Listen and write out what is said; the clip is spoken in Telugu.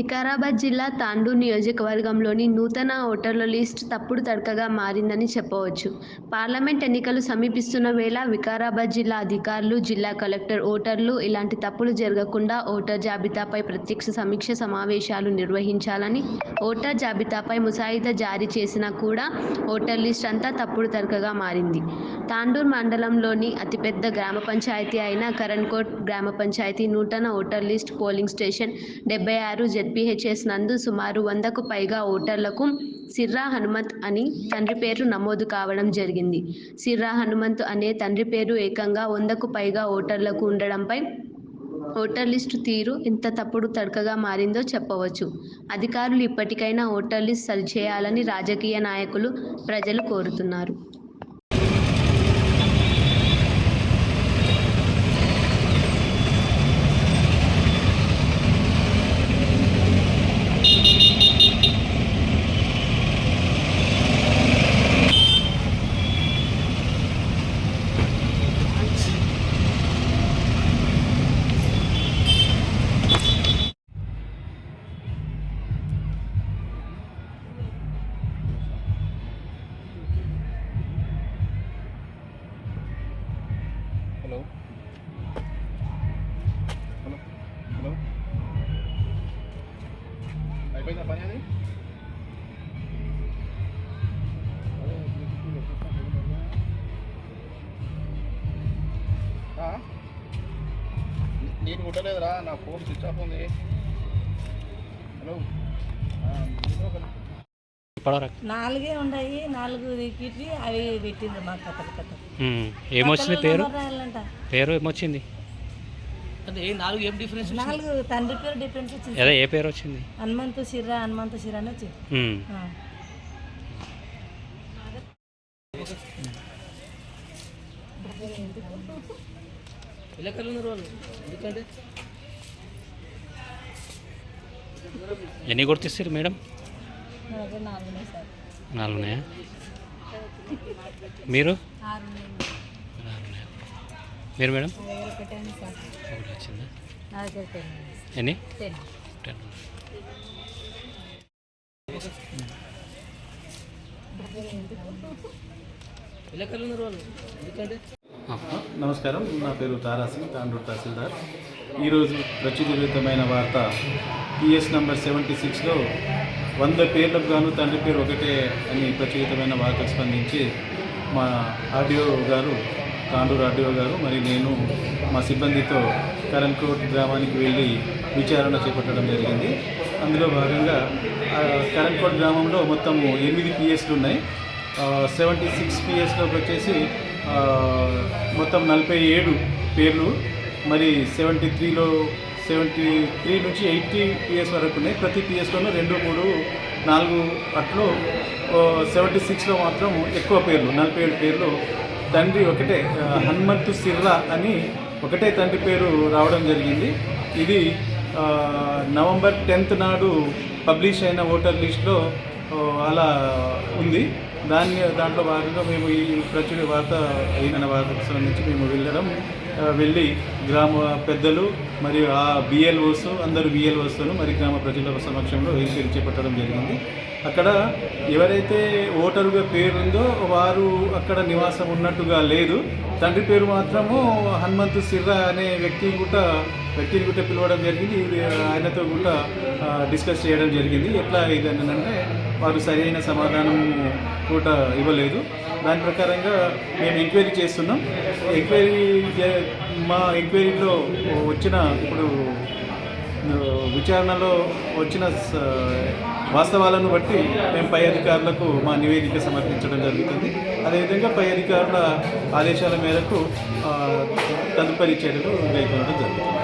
వికారాబాద్ జిల్లా తాండూరు నియోజకవర్గంలోని నూతన ఓటర్ల లిస్టు తప్పుడు తడకగా మారిందని చెప్పవచ్చు. పార్లమెంట్ ఎన్నికలు సమీపిస్తున్న వేళ వికారాబాద్ జిల్లా అధికారులు, జిల్లా కలెక్టర్ ఓటర్లు ఇలాంటి తప్పులు జరగకుండా ఓటర్ జాబితాపై ప్రత్యక్ష సమీక్ష సమావేశాలు నిర్వహించాలని, ఓటర్ జాబితాపై ముసాయిదా జారీ చేసినా కూడా ఓటర్ లిస్ట్ అంతా తప్పుడు తడకగా మారింది. తాండూరు మండలంలోని అతిపెద్ద గ్రామ పంచాయతీ అయిన కరణ్కోట్ గ్రామ పంచాయతీ నూతన voter list polling station 76 ZPHS నందు సుమారు 100కు పైగా ఓటర్లకు సిర్రా హనుమంత్ అని తండ్రి పేరు నమోదు కావడం జరిగింది. సిర్రా హనుమంత్ అనే తండ్రి పేరు ఏకంగా 100కు పైగా ఓటర్లకు ఉండడంపై ఓటర్ లిస్టు తీరు ఎంత తప్పుడు తడకగా మారిందో చెప్పవచ్చు. అధికారులు ఇప్పటికైనా ఓటర్ లిస్ట్ సరిచేయాలని రాజకీయ నాయకులు, ప్రజలు కోరుతున్నారు. హలో హలో హలో అయిపోయిందా పని అది? నేను కుట్టలేదురా, నా ఫోన్ స్విచ్ ఆఫ్ ఉంది. హలో నాలుగే ఉన్నాయి, 4 టికెట్లు అవి పెట్టిండ్రు మా కథ. ఏమొచ్చింది పేరు ఏమొచ్చింది? అంటే 4 ఏం డిఫరెన్స్? 4 తండ్రి పేరు డిఫరెన్స్ వచ్చింది. అదే ఏ పేరు వచ్చింది? హనుమంతు సిర్రా అని వచ్చింది. ఎలకలు ఉన్నారు వాళ్ళు, ఎందుకంటే ఎన్ని గుర్తిస్తారు మేడం? 4 సార్. 4 ఉన్నాయా? మీరు? 6 మీరు మేడం? ఒకటి వచ్చిందా? ఎన్ని? ఎన్ని? 10. ఎలకలు ఉన్నారు వాళ్ళు, ఎందుకంటే నమస్కారం, నా పేరు తారాసింగ్, తాండూరు తహసీల్దార్. ఈరోజు ప్రచురితమైన వార్త పిఎస్ నంబర్ 76లో 100 పేర్లకు గాను తండ్రి పేరు ఒకటే అని ప్రచురితమైన వార్తకు స్పందించి మా ఆర్డీఓ గారు, తాండూరు ఆర్డీఓ గారు మరి నేను మా సిబ్బందితో కరణ్కోట్ గ్రామానికి వెళ్ళి విచారణ చేపట్టడం జరిగింది. అందులో భాగంగా కరణ్కోట్ గ్రామంలో మొత్తము 8 పిఎస్లు ఉన్నాయి. 76 పిఎస్లోకి వచ్చేసి మొత్తం 47 పేర్లు, మరి 73 నుంచి 80 పిఎస్ వరకు ఉన్నాయి. ప్రతి పిఎస్లోనూ 2, 3, 4 అట్లు. 76లో మాత్రం ఎక్కువ పేర్లు, 47 పేర్లు. తండ్రి ఒకటే, హనుమంతు సిర్రా అని ఒకటే తండ్రి పేరు రావడం జరిగింది. ఇది నవంబర్ 10th నాడు పబ్లిష్ అయిన ఓటర్ లిస్ట్లో అలా ఉంది. దాంట్లో భాగంగా మేము ఈ ప్రచుర వార్త అయిన వార్తకు సంబంధించి మేము వెళ్ళి గ్రామ పెద్దలు మరియు ఆ బిఎల్ఓస్, అందరూ బిఎల్ఓస్ను మరి గ్రామ ప్రజల సమక్షంలో ఎంక్వైరీ చేపట్టడం జరిగింది. అక్కడ ఎవరైతే ఓటరుగా పేరుందో వారు అక్కడ నివాసం ఉన్నట్టుగా లేదు. తండ్రి పేరు మాత్రము హనుమంతు సిర్రా అనే వ్యక్తిని కూడా పిలవడం జరిగింది. ఆయనతో కూడా డిస్కస్ చేయడం జరిగింది. ఎట్లా ఇదనంటే వారు సరైన సమాధానం కూడా ఇవ్వలేదు. దాని ప్రకారంగా మేము ఎంక్వైరీ చేస్తున్నాం. మా ఎంక్వైరీలో వచ్చిన ఇప్పుడు విచారణలో వచ్చిన వాస్తవాలను బట్టి మేము పై అధికారులకు మా నివేదిక సమర్పించడం జరుగుతుంది. అదేవిధంగా పై అధికారుల ఆదేశాల మేరకు తదుపరి చర్యలు కైకొనడం జరుగుతుంది.